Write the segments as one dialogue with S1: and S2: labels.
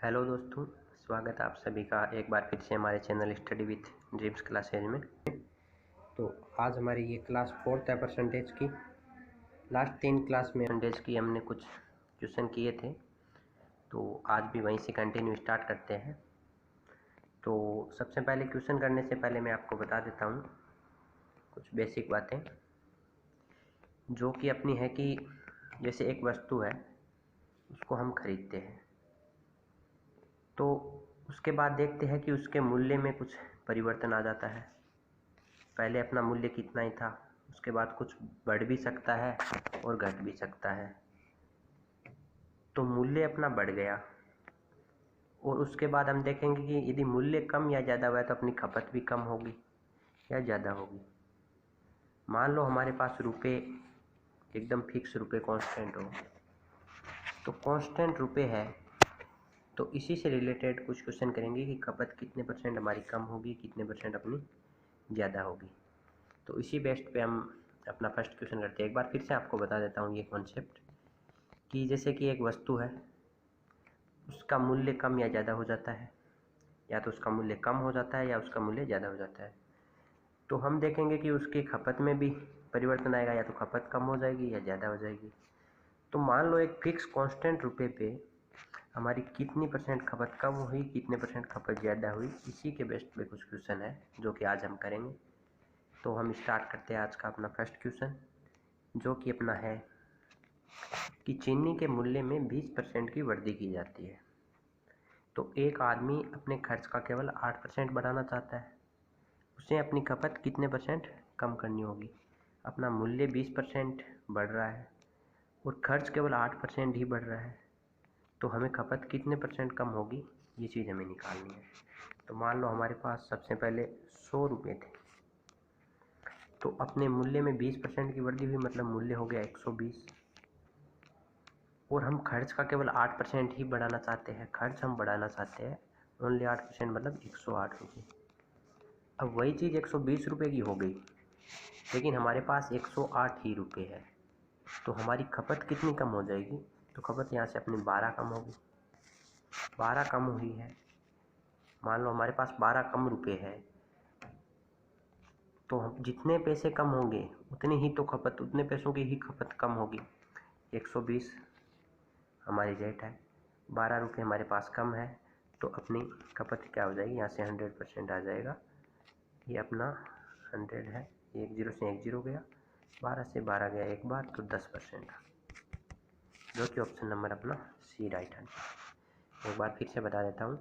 S1: Hello दोस्तों, स्वागत है आप सभी का एक बार फिर से हमारे channel study with dreams classes में। तो आज हमारी ये क्लास 4th है परसेंटेज की। लास्ट 3 क्लास में परसेंटेज की हमने कुछ क्वेश्चन किए थे, तो आज भी वहीं से कंटिन्यू स्टार्ट करते हैं। तो सबसे पहले क्वेश्चन करने से पहले मैं आपको बता देता हूँ कुछ बेसिक बातें जो कि अपनी है कि जैसे एक वस्तु है, उसको हम खरीदते हैं, तो उसके बाद देखते हैं कि उसके मूल्य में कुछ परिवर्तन आ जाता है। पहले अपना मूल्य कितना ही था, उसके बाद कुछ बढ़ भी सकता है और घट भी सकता है। तो मूल्य अपना बढ़ गया और उसके बाद हम देखेंगे कि यदि मूल्य कम या ज़्यादा हुआ है तो अपनी खपत भी कम होगी या ज़्यादा होगी। मान लो हमारे पास रुपए एकदम फिक्स रुपए कांस्टेंट हो, तो कांस्टेंट रुपए है तो इसी से रिलेटेड कुछ क्वेश्चन करेंगे कि खपत कितने परसेंट हमारी कम होगी, कितने परसेंट अपनी ज़्यादा होगी। तो इसी बेस्ट पे हम अपना फर्स्ट क्वेश्चन करते हैं। एक बार फिर से आपको बता देता हूँ ये कॉन्सेप्ट कि जैसे कि एक वस्तु है, उसका मूल्य कम या ज़्यादा हो जाता है, या तो उसका मूल्य कम हो जाता है या उसका मूल्य ज़्यादा हो जाता है। तो हम देखेंगे कि उसकी खपत में भी परिवर्तन आएगा, या तो खपत कम हो जाएगी या ज़्यादा हो जाएगी। तो मान लो एक फिक्स कांस्टेंट रुपए पे हमारी कितनी परसेंट खपत कम हुई, कितने परसेंट खपत ज़्यादा हुई, इसी के बेस्ट पे कुछ क्वेश्चन है जो कि आज हम करेंगे। तो हम स्टार्ट करते हैं आज का अपना फर्स्ट क्वेश्चन, जो कि अपना है कि चीनी के मूल्य में 20% की वृद्धि की जाती है। तो एक आदमी अपने खर्च का केवल 8% बढ़ाना चाहता है, उसे अपनी खपत कितने परसेंट कम करनी होगी। अपना मूल्य 20% बढ़ रहा है और खर्च केवल 8% ही बढ़ रहा है, तो हमें खपत कितने परसेंट कम होगी, ये चीज़ हमें निकालनी है। तो मान लो हमारे पास सबसे पहले 100 रुपये थे, तो अपने मूल्य में 20% की वृद्धि हुई, मतलब मूल्य हो गया 120, और हम खर्च का केवल 8% ही बढ़ाना चाहते हैं। खर्च हम बढ़ाना चाहते हैं ओनली 8%, मतलब 108 रुपये। अब वही चीज़ 120 रुपये की हो गई, लेकिन हमारे पास 108 ही रुपये है, तो हमारी खपत कितनी कम हो जाएगी। तो खपत यहाँ से अपनी 12 कम होगी। 12 कम हुई है, मान लो हमारे पास 12 कम रुपये है, तो हम जितने पैसे कम होंगे उतनी ही तो खपत, उतने पैसों की ही खपत कम होगी। 120 हमारी रेट है, 12 रुपये हमारे पास कम है, तो अपनी खपत क्या हो जाएगी, यहाँ से 100% आ जाएगा। ये अपना 100 है, एक जीरो से एक जीरो गया, 12 से 12 गया एक बार, तो 10%, जो कि ऑप्शन नंबर अपना सी राइट आंसर। एक बार फिर से बता देता हूँ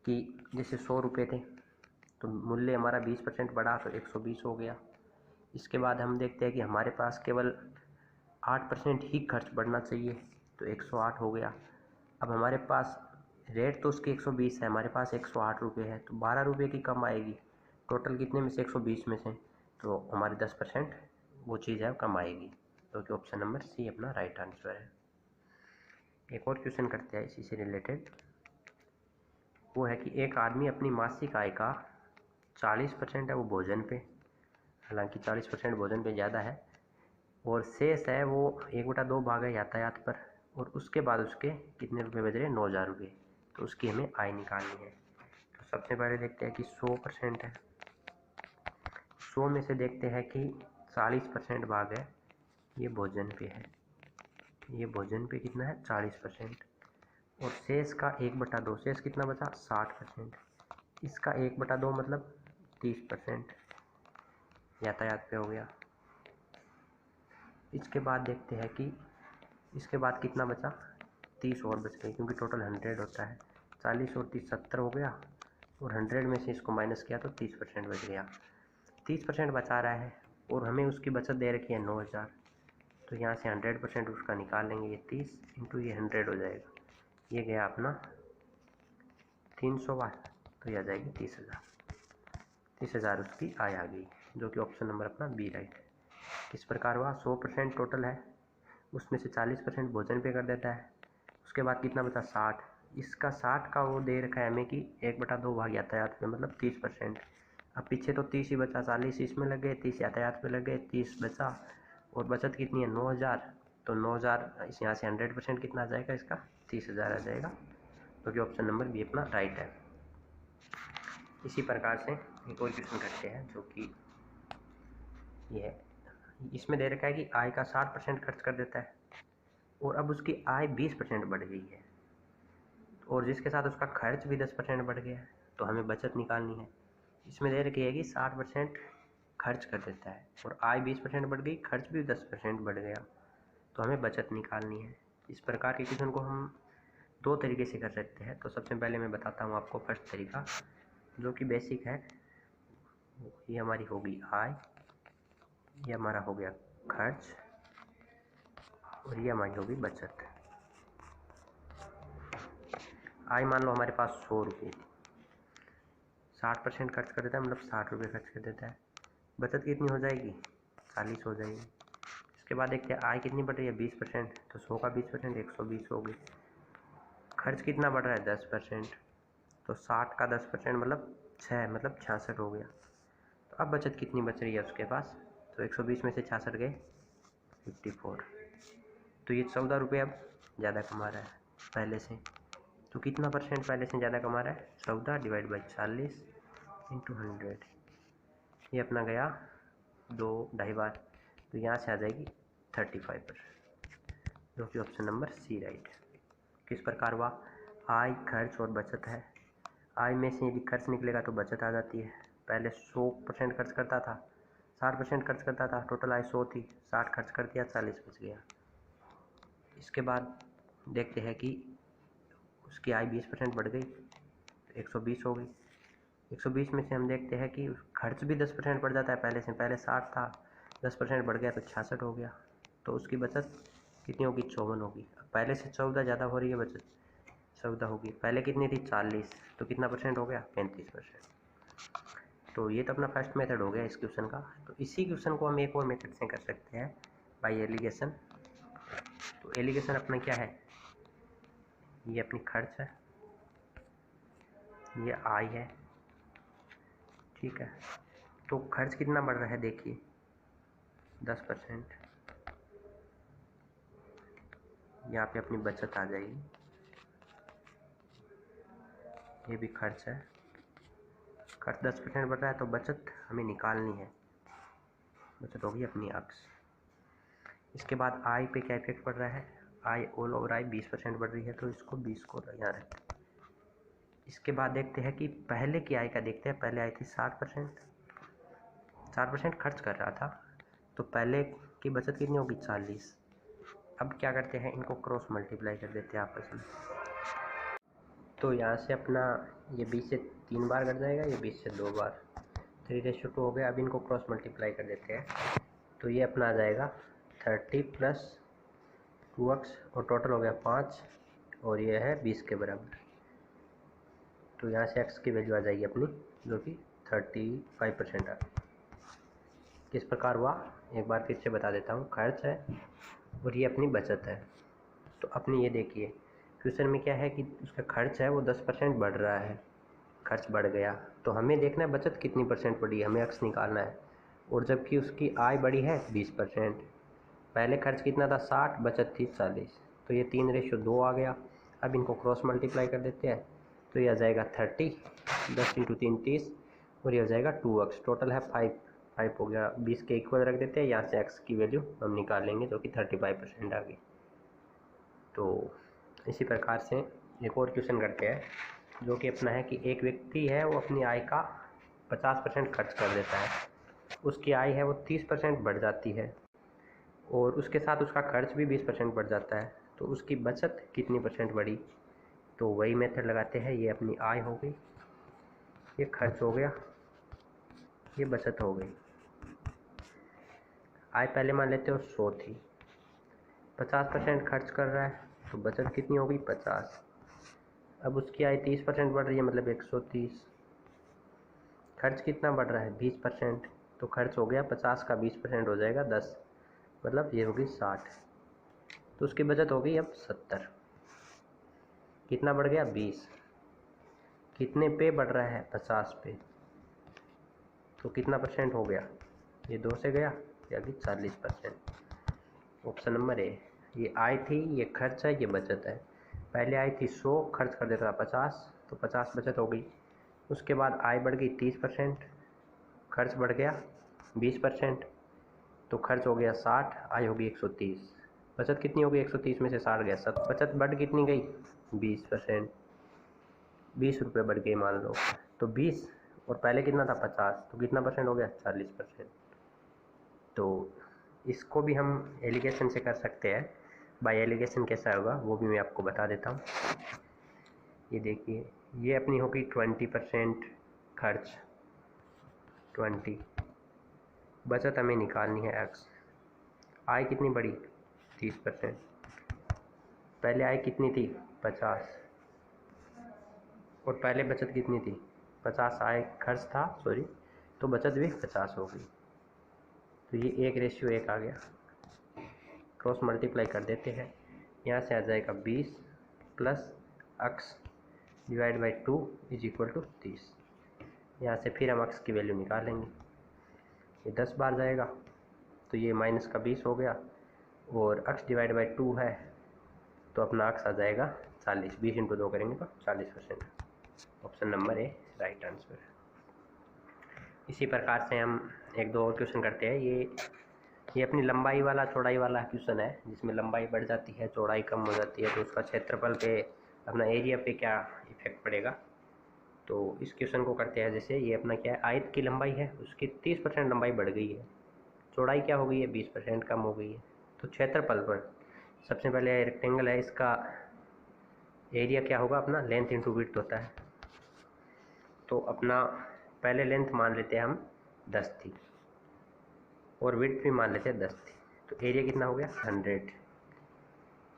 S1: कि जैसे 100 रुपये थे, तो मूल्य हमारा 20% बढ़ा तो 120 हो गया। इसके बाद हम देखते हैं कि हमारे पास केवल 8% ही खर्च बढ़ना चाहिए, तो 108 हो गया। अब हमारे पास रेट तो उसकी 120 है, हमारे पास 108 रुपये है, तो 12 रुपये की कम आएगी। टोटल कितने में से, 120 में से, तो हमारे 10% वो चीज़ है कम आएगी, जो कि ऑप्शन नंबर सी अपना राइट आंसर है। एक और क्वेश्चन करते हैं इसी से रिलेटेड। वो है कि एक आदमी अपनी मासिक आय का 40% है वो भोजन पे, हालांकि 40% भोजन पे ज़्यादा है, और शेष है वो 1/2 भाग है यातायात पर, और उसके बाद उसके कितने रुपए बच रहे, 9,000 रुपये। तो उसकी हमें आय निकालनी है। तो सबसे पहले देखते हैं कि 100% है, 100 में से देखते हैं कि 40% भाग है ये भोजन पे है, ये भोजन पे कितना है 40%, और शेष का 1/2, शेष कितना बचा 60%, इसका 1/2 मतलब 30% यातायात पे हो गया। इसके बाद देखते हैं कि इसके बाद कितना बचा, 30 और बच गई, क्योंकि टोटल 100 होता है। 40 और 30 70 हो गया, और 100 में से इसको माइनस किया तो 30% बच गया। 30% बचा रहा है और हमें उसकी बचत दे रखी है 9,000, तो यहाँ से 100% उसका निकाल लेंगे। ये 30 इंटू ये 100 हो जाएगा, ये गया अपना 300 बार, तो यह आ जाएगी 30,000। 30,000 उसकी आय आ गई, जो कि ऑप्शन नंबर अपना बी राइट है। किस प्रकार हुआ, 100% टोटल है, उसमें से 40% भोजन पे कर देता है, उसके बाद कितना बचा 60, इसका 60 का वो दे रखा है हमें कि 1/2 भाग यातायात पे, मतलब 30%। अब पीछे तो 30 ही बचा, 40 इसमें लग गए, 30 यातायात पे लग गए, 30 बचा, और बचत कितनी है 9,000, तो 9,000 इस यहाँ से 100% कितना आ जाएगा इसका 30,000 आ जाएगा, जो कि ऑप्शन नंबर बी अपना राइट है। इसी प्रकार से एक और क्वेश्चन करते हैं, जो कि ये है। इसमें दे रखा है कि आय का 60% खर्च कर देता है और अब उसकी आय 20% बढ़ गई है और जिसके साथ उसका खर्च भी 10% बढ़ गया है, तो हमें बचत निकालनी है। इसमें दे रखी है कि 60% खर्च कर देता है और आय 20% बढ़ गई, खर्च भी 10% बढ़ गया, तो हमें बचत निकालनी है। इस प्रकार के क्वेश्चन को हम दो तरीके से कर सकते हैं। तो सबसे पहले मैं बताता हूँ आपको फर्स्ट तरीका, जो कि बेसिक है। ये हमारी होगी आय, ये हमारा हो गया खर्च और ये हमारी होगी बचत। आय मान लो हमारे पास 100 रुपये, 60% खर्च कर देता है, मतलब 60 रुपये खर्च कर देता है। बचत कितनी हो जाएगी? 40 हो जाएगी। इसके बाद देखते हैं आय कितनी बढ़ रही है, 20%, तो 100 का 20% 120 हो गई। खर्च कितना बढ़ रहा है? 10%, तो 60 का 10% मतलब 6, मतलब 66 हो गया। तो अब बचत कितनी बच रही है उसके पास? तो 120 में से 66 गए 54, तो ये 14 रुपये अब ज़्यादा कमा रहा है पहले से। तो कितना परसेंट पहले से ज़्यादा कमा रहा है? 14 डिवाइड बाई 40 इंटू 100, ये अपना गया 2-2.5 बार, तो यहाँ से आ जाएगी 35%, जो कि ऑप्शन नंबर सी राइट है। किस प्रकार हुआ? आय, खर्च और बचत है। आय में से यदि खर्च निकलेगा तो बचत आ जाती है। पहले 100% खर्च करता था, 60% खर्च करता था, टोटल आय 100 थी, 60 खर्च कर दिया, 40 बच गया। इसके बाद देखते हैं कि उसकी आय 20% बढ़ गई, तो 120 हो गई। 120 में से हम देखते हैं कि खर्च भी 10% बढ़ जाता है पहले से। पहले 60 था, 10% बढ़ गया तो 66 हो गया। तो उसकी बचत कितनी होगी? 54 होगी। पहले से 14 ज़्यादा हो रही है बचत, 14 होगी। पहले कितनी थी? 40, तो कितना परसेंट हो गया? 35%। तो ये तो अपना फर्स्ट मेथड हो गया इस क्वेश्चन का। तो इसी क्वेश्चन को हम एक और मेथड से कर सकते हैं, बाय एलिगेशन। तो एलिगेशन अपना क्या है? ये अपनी खर्च है, ये आय है, ठीक है। तो खर्च कितना बढ़ रहा है देखिए, 10%। यहाँ पे अपनी बचत आ जाएगी, ये भी खर्च है, खर्च 10% बढ़ रहा है, तो बचत हमें निकालनी है। बचत होगी अपनी अक्स। इसके बाद आय पे क्या इफेक्ट पड़ रहा है? आय ऑल ओवर आय 20% बढ़ रही है, तो इसको 20 को यहाँ रखते हैं। इसके बाद देखते हैं कि पहले की आय का देखते हैं। पहले आई थी 60%, 60% खर्च कर रहा था, तो पहले की बचत कितनी होगी? 40। अब क्या करते हैं, इनको क्रॉस मल्टीप्लाई कर देते हैं आपस में। तो यहाँ से अपना ये 20 से 3 बार कट जाएगा, ये 20 से 2 बार, 3:2 हो गया। अब इनको क्रॉस मल्टीप्लाई कर देते हैं, तो ये अपना आ जाएगा 30 प्लस 2x और टोटल हो गया 5 और ये है 20 के बराबर। तो यहाँ से x की वैल्यू आ जाएगी अपनी, जो कि 35% आ गई। किस प्रकार हुआ एक बार फिर से बता देता हूँ। खर्च है और ये अपनी बचत है। तो अपनी ये देखिए क्वेश्चन में क्या है कि उसका खर्च है वो 10% बढ़ रहा है, खर्च बढ़ गया, तो हमें देखना है बचत कितनी परसेंट बढ़ी, हमें x निकालना है। और जबकि उसकी आय बढ़ी है 20%, पहले खर्च कितना था? 60, बचत थी 40, तो ये 3:2 आ गया। अब इनको क्रॉस मल्टीप्लाई कर देते हैं, तो ये आ जाएगा 30, 10 × 3 30, और ये हो जाएगा 2x, टोटल है 5 हो गया। 20 के इक्वल रख देते हैं, यहाँ से x की वैल्यू हम निकाल लेंगे, जो कि 35% आ गई। तो इसी प्रकार से एक और क्वेश्चन करते हैं, जो कि अपना है कि एक व्यक्ति है वो अपनी आय का 50% खर्च कर देता है, उसकी आय है वो 30% बढ़ जाती है और उसके साथ उसका खर्च भी 20% बढ़ जाता है, तो उसकी बचत कितनी परसेंट बढ़ी? तो वही मेथड लगाते हैं। ये अपनी आय हो गई, ये खर्च हो गया, ये बचत हो गई। आय पहले मान लेते हो 100 थी, 50% खर्च कर रहा है, तो बचत कितनी हो गई? 50। अब उसकी आय 30% बढ़ रही है, मतलब 130। खर्च कितना बढ़ रहा है? 20%, तो खर्च हो गया 50 का 20% हो जाएगा 10, मतलब ये होगी 60। तो उसकी बचत हो गई अब 70। कितना बढ़ गया? 20। कितने पे बढ़ रहा है? 50 पे, तो कितना परसेंट हो गया? ये 2 से गया, या कि 40%। Option number A. ये आय थी, ये खर्च है, ये बचत है। पहले आई थी 100, खर्च कर देता था 50, तो 50 बचत हो गई। उसके बाद आय बढ़ गई 30%, खर्च बढ़ गया 20%, तो खर्च हो गया 60, आय होगी 130। बचत कितनी हो गई? 130 में से 60 गया 7, बचत बढ़ कितनी गई? 20%। 20 रुपये बढ़ गए मान लो, तो 20 और पहले कितना था 50, तो कितना परसेंट हो गया? 40%। तो इसको भी हम एलिगेशन से कर सकते हैं। बाय एलिगेशन कैसा होगा वो भी मैं आपको बता देता हूँ। ये देखिए, ये अपनी होगी 20% खर्च, 20, बचत हमें निकालनी है x। आय कितनी बढ़ी? 30%। पहले आय कितनी थी? 50, और पहले बचत कितनी थी? 50 आय खर्च था, सॉरी, तो बचत भी 50 हो गई। तो ये 1:1 आ गया। क्रॉस मल्टीप्लाई कर देते हैं, यहाँ से आ जाएगा 20 plus x divide by 2 is equal to 30। यहाँ से फिर हम x की वैल्यू निकालेंगे, ये 10 बार जाएगा, तो ये माइनस का 20 हो गया, और x डिवाइड बाई 2 है, तो अपना x आ जाएगा 40। 20 इंटू 2 करेंगे तो 40%। Option number A right answer. इसी प्रकार से हम एक दो और क्वेश्चन करते हैं। ये अपनी लंबाई वाला चौड़ाई वाला क्वेश्चन है, जिसमें लंबाई बढ़ जाती है चौड़ाई कम हो जाती है, तो उसका क्षेत्रफल पे, अपना एरिया पे क्या इफेक्ट पड़ेगा। तो इस क्वेश्चन को करते हैं। जैसे ये अपना क्या है, आयत की लंबाई है, उसकी 30% लंबाई बढ़ गई है, चौड़ाई क्या हो गई है? 20% कम हो गई है। तो क्षेत्रफल पर सबसे पहले रेक्टेंगल है, इसका एरिया क्या होगा? अपना लेंथ इंटू विड्थ होता है। तो अपना पहले लेंथ मान लेते हैं हम 10 थी, और विड्थ भी मान लेते हैं 10 थी, तो एरिया कितना हो गया? 100।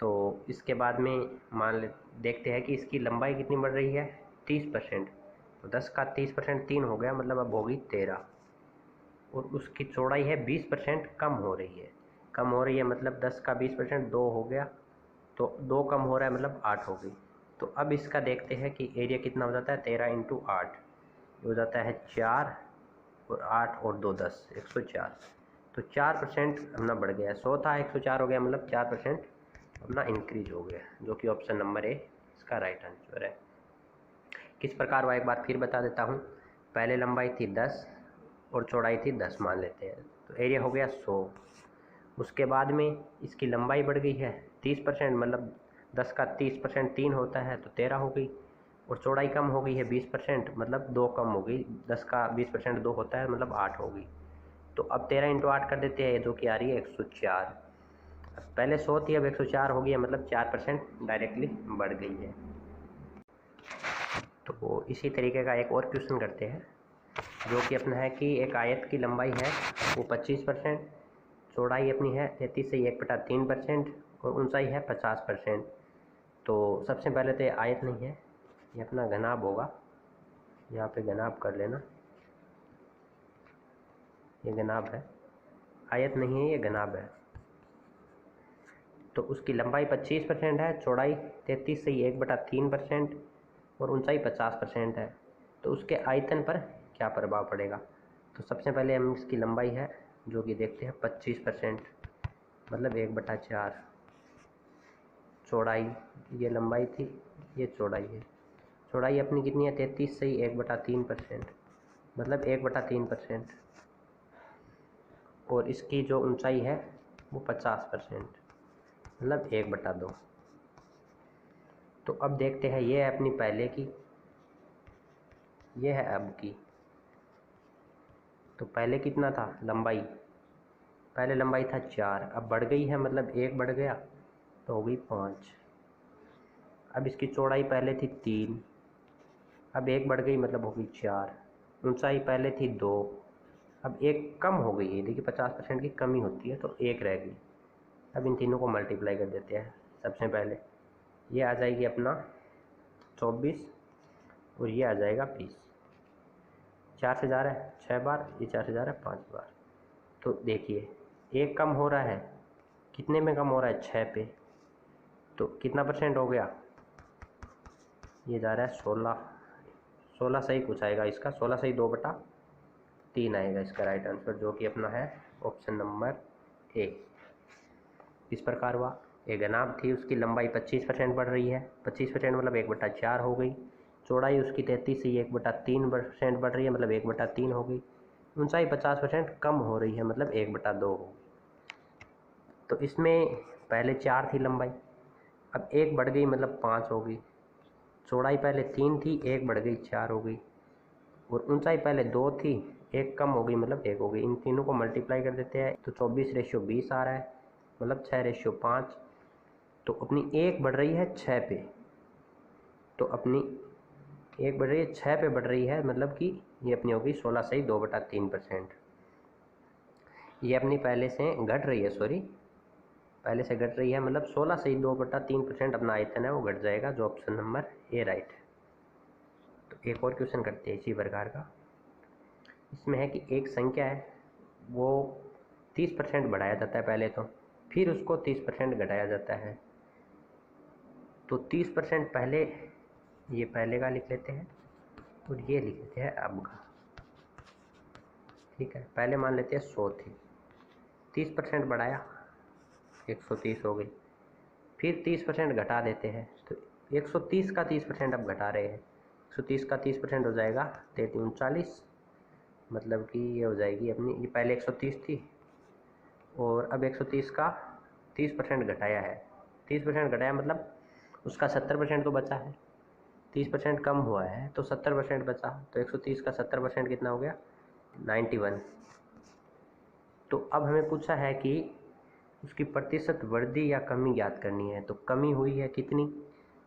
S1: तो इसके बाद में देखते हैं कि इसकी लंबाई कितनी बढ़ रही है? 30%। तो 10 का 30% 3 हो गया, मतलब अब होगी 13। और उसकी चौड़ाई है 20% कम हो रही है। कम हो रही है मतलब 10 का 20% 2 हो गया, तो 2 कम हो रहा है मतलब 8 हो गई। तो अब इसका देखते हैं कि एरिया कितना हो जाता है? 13 इंटू 8 हो जाता है 4, और 8 और 2 10, 104। तो 4% अपना बढ़ गया। 100 था 104 हो गया, मतलब 4% अपना इंक्रीज हो गया, जो कि ऑप्शन नंबर ए इसका राइट आंसर है। किस प्रकार वह एक बार फिर बता देता हूँ। पहले लंबाई थी 10 और चौड़ाई थी 10 मान लेते हैं, तो एरिया हो गया 100। उसके बाद में इसकी लंबाई बढ़ गई है 30%, मतलब 10 का 30% 3 होता है, तो 13 हो गई। और चौड़ाई कम हो गई है 20%, मतलब 2 कम हो गई। 10 का 20% 2 होता है, मतलब 8 हो गई। तो अब 13 इंटू 8 कर देते हैं, जो कि आ रही है 104। पहले 100 थी, अब 104 हो गई है, मतलब 4% डायरेक्टली बढ़ गई है। तो इसी तरीके का एक और क्वेश्चन करते हैं, जो कि अपना है कि एक आयत की लंबाई है वो 25%, चौड़ाई अपनी है 33 से 1/3%, और ऊंचाई है 50%। तो सबसे पहले तो ये आयत नहीं है, ये अपना घनाभ होगा। यहाँ पे घनाभ कर लेना, ये घनाभ है, आयत नहीं है, ये घनाभ है। तो उसकी लंबाई 25% है, चौड़ाई 33 से 1/3%, और ऊंचाई 50% है। तो उसके आयतन पर क्या प्रभाव पड़ेगा। तो सबसे पहले हम इसकी लंबाई है, जो कि देखते हैं 25%, मतलब 1/4। चौड़ाई, ये लंबाई थी, ये चौड़ाई है। चौड़ाई अपनी कितनी है? 33 से 1/3%, मतलब 1/3%। और इसकी जो ऊंचाई है वो 50%, मतलब 1/2। तो अब देखते हैं, ये है अपनी पहले की, ये है अब की। तो पहले कितना था लंबाई? पहले लंबाई था 4, अब बढ़ गई है, मतलब 1 बढ़ गया, तो हो गई 5। अब इसकी चौड़ाई पहले थी 3, अब 1 बढ़ गई, मतलब हो गई 4। ऊंचाई पहले थी 2, अब 1 कम हो गई है, देखिए 50% की कमी होती है, तो 1 रह गई। अब इन तीनों को मल्टीप्लाई कर देते हैं। सबसे पहले ये आ जाएगी अपना 24, और ये आ जाएगा 20। 4 से जा रहा है 6 बार, ये 4 से जा रहा है 5 बार। तो देखिए 1 कम हो रहा है, कितने में कम हो रहा है? 6 पे। तो कितना परसेंट हो गया? ये जा रहा है 16 सही कुछ आएगा इसका, 16 सही 2/3 आएगा इसका राइट आंसर, जो कि अपना है ऑप्शन नंबर ए। इस प्रकार हुआ। एक अनाब थी, उसकी लंबाई 25% बढ़ रही है, 25% मतलब 1/4 हो गई। चौड़ाई उसकी 33 से 1/3% बढ़ रही है, मतलब 1/3 हो गई। ऊंचाई 50% कम हो रही है, मतलब 1/2 हो गई। तो इसमें पहले 4 थी लंबाई, अब 1 बढ़ गई मतलब 5 हो गई। चौड़ाई पहले 3 थी, 1 बढ़ गई 4 हो गई। और ऊंचाई पहले 2 थी, 1 कम हो गई मतलब 1 हो गई। इन तीनों को मल्टीप्लाई कर देते हैं तो 24/20 आ रहा है, मतलब 6/5। तो अपनी 1 बढ़ रही है 6 पे, तो अपनी 1 बढ़ रही है 6 पे बढ़ रही है, मतलब कि ये अपनी होगी 16 सही 2/3%। ये अपनी पहले से घट रही है, सॉरी पहले से घट रही है, मतलब 16 सही 2/3% अपना आयतन है वो घट जाएगा, जो ऑप्शन नंबर ए राइट है। तो एक और क्वेश्चन करते हैं इसी प्रकार का। इसमें है कि एक संख्या है, वो 30% बढ़ाया जाता है पहले तो, फिर उसको 30% घटाया जाता है। तो 30% पहले, ये पहले का लिख लेते हैं और ये लिख लेते हैं अब का, ठीक है। पहले मान लेते हैं 100 थी, 30% बढ़ाया 130 हो गई, फिर 30% घटा देते हैं, तो 130 का 30% अब घटा रहे हैं। 130 का 30% हो जाएगा 39, मतलब कि ये हो जाएगी अपनी, ये पहले 130 थी और अब 130 का 30% घटाया है। 30% घटाया मतलब उसका 70% तो बचा है, 30% कम हुआ है तो 70% बचा। तो 130 का 70% कितना हो गया 91। तो अब हमें पूछा है कि उसकी प्रतिशत वृद्धि या कमी ज्ञात करनी है। तो कमी हुई है कितनी,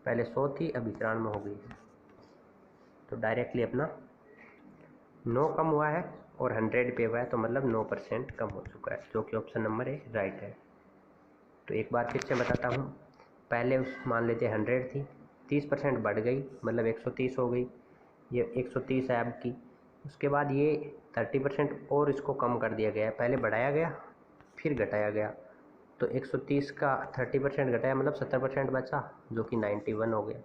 S1: पहले 100 थी अब 91 हो गई है। तो डायरेक्टली अपना 9 कम हुआ है और 100 पे हुआ है, तो मतलब 9% कम हो चुका है, जो कि ऑप्शन नंबर ए राइट है। तो एक बार फिर से बताता हूँ। पहले मान लेते 100 थी, 30% बढ़ गई मतलब 130 हो गई, ये 130 है अब की। उसके बाद ये 30% और इसको कम कर दिया गया है, पहले बढ़ाया गया फिर घटाया गया। तो 130 का 30% घटाया मतलब 70% बचा, जो कि 91 हो गया।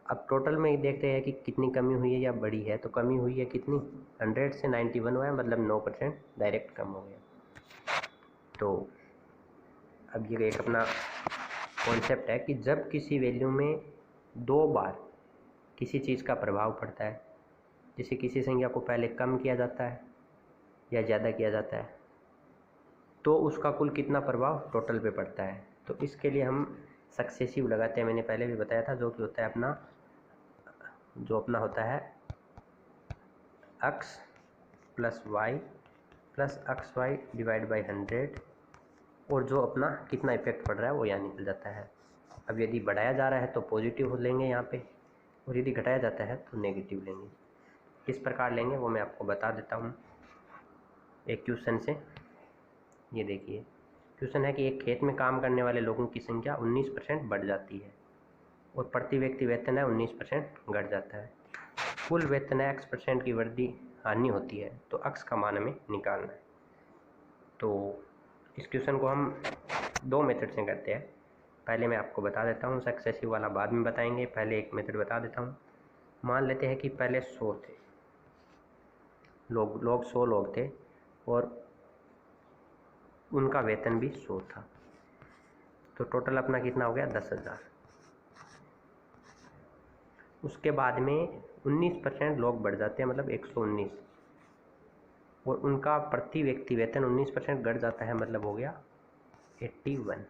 S1: अब टोटल में देखते हैं कि कितनी कमी हुई है या बढ़ी है। तो कमी हुई है कितनी, 100 से 91 हुआ है, मतलब 9% डायरेक्ट कम हो गया। तो अब ये एक अपना कॉन्सेप्ट है कि जब किसी वैल्यू में 2 बार किसी चीज़ का प्रभाव पड़ता है, जैसे किसी संख्या को पहले कम किया जाता है या ज़्यादा किया जाता है, तो उसका कुल कितना प्रभाव टोटल पे पड़ता है। तो इसके लिए हम सक्सेसिव लगाते हैं, मैंने पहले भी बताया था, जो कि होता है अपना, जो अपना होता है x plus Y plus X Y divide by 100, और जो अपना कितना इफेक्ट पड़ रहा है वो यहाँ निकल जाता है। अब यदि बढ़ाया जा रहा है तो पॉजिटिव लेंगे यहाँ पे, और यदि घटाया जाता है तो नेगेटिव लेंगे। किस प्रकार लेंगे वो मैं आपको बता देता हूँ एक क्वेश्चन से। ये देखिए, क्वेश्चन है कि एक खेत में काम करने वाले लोगों की संख्या 19% बढ़ जाती है और प्रति व्यक्ति वेतन है 19% घट जाता है। कुल वेतन है x% की वृद्धि हानि होती है, तो x का मान हमें निकालना है। तो इस क्वेश्चन को हम 2 मेथड से करते हैं। पहले मैं आपको बता देता हूँ, सक्सेसिव वाला बाद में बताएंगे, पहले एक मेथड बता देता हूँ। मान लेते हैं कि पहले 100 थे लोग 100 लोग थे और उनका वेतन भी 100 था, तो टोटल अपना कितना हो गया 10,000। उसके बाद में 19% लोग बढ़ जाते हैं, मतलब 119, और उनका प्रति व्यक्ति वेतन 19% घट जाता है, मतलब हो गया 81।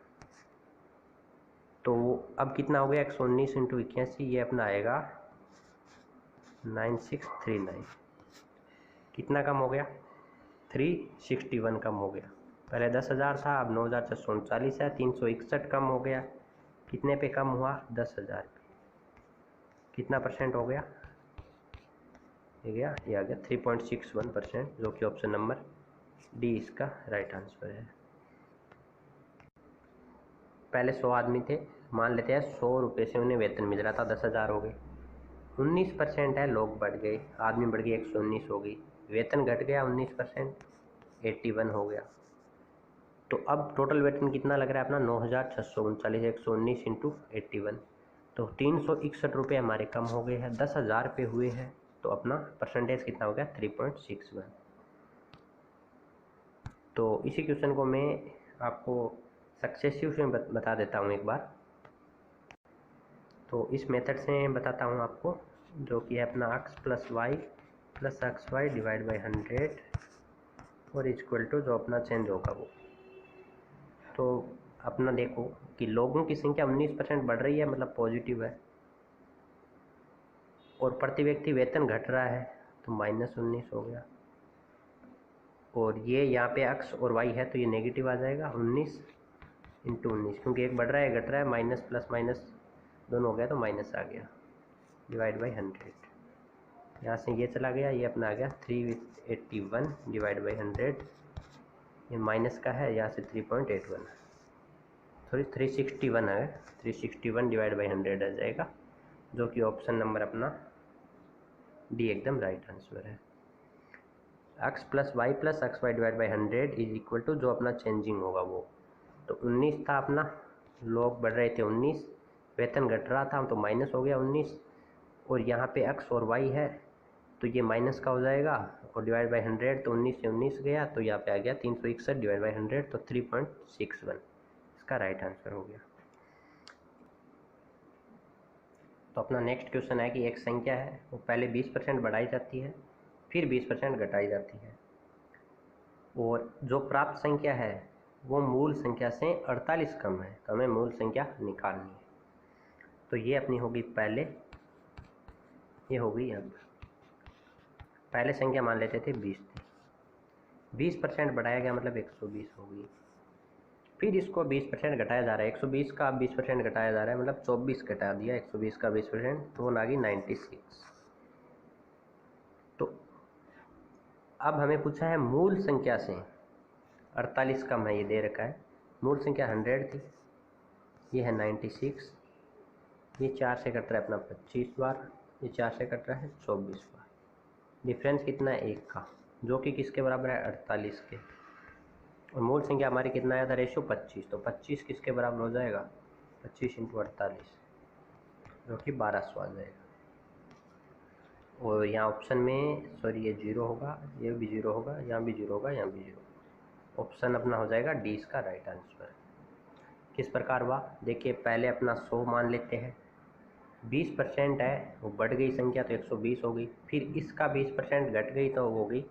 S1: तो अब कितना हो गया 119 इंटू 81, ये अपना आएगा 9639। कितना कम हो गया 361 कम हो गया। पहले 10,000 था, अब 9,639 है, 361 कम हो गया। कितने पे कम हुआ 10,000 पे। कितना परसेंट हो गया, ये आ गया 3.61%, जो कि ऑप्शन नंबर डी इसका राइट आंसर है। पहले 100 आदमी थे, मान लेते हैं 100 रुपये से उन्हें वेतन मिल रहा था, 10,000 हो गए। 19% है, लोग बढ़ गए, आदमी बढ़ गई 119 हो गई, वेतन घट गया 19%, 81 हो गया। तो अब टोटल वेतन कितना लग रहा है अपना 9,639, 119 इंटू 81, तो 361 रुपये हमारे कम हो गए हैं, 10,000 पे हुए हैं। तो अपना परसेंटेज कितना हो गया 3.61। तो इसी क्वेश्चन को मैं आपको सक्सेसिव से बता देता हूँ एक बार। तो इस मेथड से बताता हूँ आपको, जो कि है अपना x plus Y divide by 100 और इक्वल टू जो अपना चेंज होगा वो। तो अपना देखो कि लोगों की संख्या 19% बढ़ रही है, मतलब पॉजिटिव है, और प्रति व्यक्ति वेतन घट रहा है तो -19 हो गया। और ये यहाँ पे x और y है तो ये नेगेटिव आ जाएगा, 19 इंटू 19, क्योंकि एक बढ़ रहा है घट रहा है, माइनस प्लस माइनस दोनों हो गया तो माइनस आ गया, डिवाइड बाई 100। यहाँ से ये चला गया, ये अपना आ गया 381 डिवाइड बाई 100, ये माइनस का है, यहाँ से 3.81 सॉरी 361 है, 361 डिवाइड बाई 100 आ जाएगा, जो कि ऑप्शन नंबर अपना डी एकदम राइट आंसर है। x plus Y divide by 100 is equal to जो अपना चेंजिंग होगा वो। तो 19 था अपना, लोग बढ़ रहे थे 19, वेतन घट रहा था तो माइनस हो गया 19, और यहाँ पे x और y है तो ये माइनस का हो जाएगा, और डिवाइड बाई 100 तो 19 से 19 गया तो यहाँ पे आ गया 361 डिवाइड बाई 100 तो 3.61 इसका राइट आंसर हो गया। तो अपना नेक्स्ट क्वेश्चन है कि एक संख्या है वो पहले 20% बढ़ाई जाती है फिर 20% घटाई जाती है, और जो प्राप्त संख्या है वो मूल संख्या से 48 कम है, तो हमें मूल संख्या निकालनी है। तो ये अपनी होगी पहले, ये होगी अब। पहले संख्या मान लेते थे 20 थी, 20% बढ़ाया गया मतलब 120 होगी, फिर इसको 20% घटाया जा रहा है, 120 का 20% घटाया जा रहा है मतलब 24 घटा दिया 120 का 20%, तो वो आ गई 96। तो अब हमें पूछा है मूल संख्या से 48 कम है, ये दे रखा है। मूल संख्या 100 थी, ये है 96, ये 4 से कट रहा है अपना 25 बार, ये 4 से कट रहा है 24 बार, डिफरेंस कितना है 1 का, जो कि किसके बराबर है 48 के। और मूल संख्या हमारी कितना आया था रेशियो 25, तो 25 किसके बराबर हो जाएगा 25 इंटू 48, जो कि 1200 आ जाएगा। और यहाँ ऑप्शन में सॉरी ये 0 होगा, ये भी 0 होगा, यहाँ भी 0 होगा, यहाँ भी 0, ऑप्शन अपना हो जाएगा डी इसका राइट आंसर। किस प्रकार हुआ देखिए, पहले अपना 100 मान लेते हैं, 20% है वो बढ़ गई संख्या तो 120 हो गई, फिर इसका 20% घट गई तो वो हो गई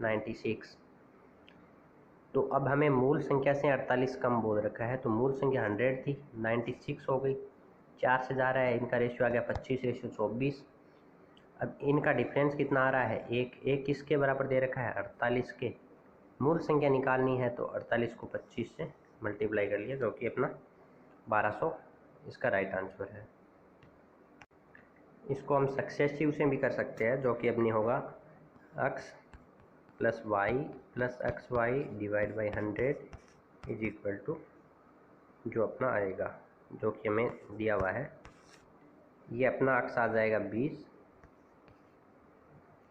S1: 96। तो अब हमें मूल संख्या से 48 कम बोल रखा है, तो मूल संख्या 100 थी, 96 हो गई, 4 से जा रहा है, इनका रेशियो आ गया 25 रेशियो 24। अब इनका डिफरेंस कितना आ रहा है एक किसके बराबर दे रखा है 48 के। मूल संख्या निकालनी है तो 48 को 25 से मल्टीप्लाई कर लिया, जो कि अपना 1200 इसका राइट आंसर है। इसको हम सक्सेसिव से भी कर सकते हैं, जो कि अपनी होगा x plus Y divide by 100 is equal to जो अपना आएगा, जो कि हमें दिया हुआ है, ये अपना x आ जाएगा 20,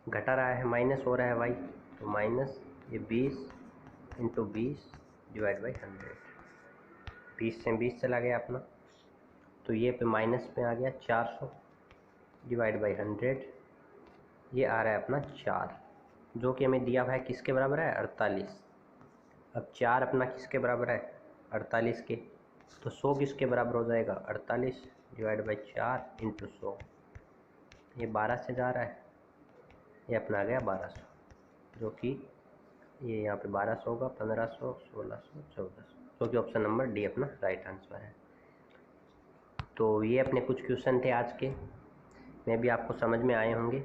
S1: घटा रहा है माइनस हो रहा है y, तो माइनस ये 20 इंटू 20 डिवाइड बाई 100, 20 से 20 चला गया अपना, तो ये पे माइनस पे आ गया 400 डिवाइड बाई 100, ये आ रहा है अपना 4, जो कि हमें दिया हुआ है किसके बराबर है 48। अब 4 अपना किसके बराबर है 48 के, तो 100 किसके बराबर हो जाएगा 48 डिवाइड बाई 4 इंटू 100, ये 12 से जा रहा है, ये अपना आ गया 1200, जो कि ये यहाँ पे 1200 होगा, 1500, 1600, 1400, जो कि ऑप्शन नंबर डी अपना राइट आंसर है। तो ये अपने कुछ क्वेश्चन थे आज के, मैं भी आपको समझ में आए होंगे।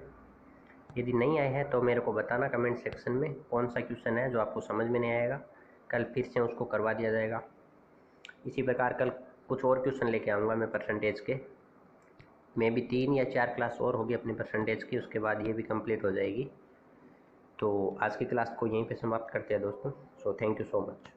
S1: यदि नहीं आए हैं तो मेरे को बताना कमेंट सेक्शन में कौन सा क्वेश्चन है जो आपको समझ में नहीं आएगा, कल फिर से उसको करवा दिया जाएगा। इसी प्रकार कल कुछ और क्वेश्चन लेके आऊँगा मैं परसेंटेज के, मैं भी 3 या 4 क्लास और होगी अपनी परसेंटेज की, उसके बाद ये भी कंप्लीट हो जाएगी। तो आज की क्लास को यहीं पे समाप्त करते हैं दोस्तों। So thank you so much.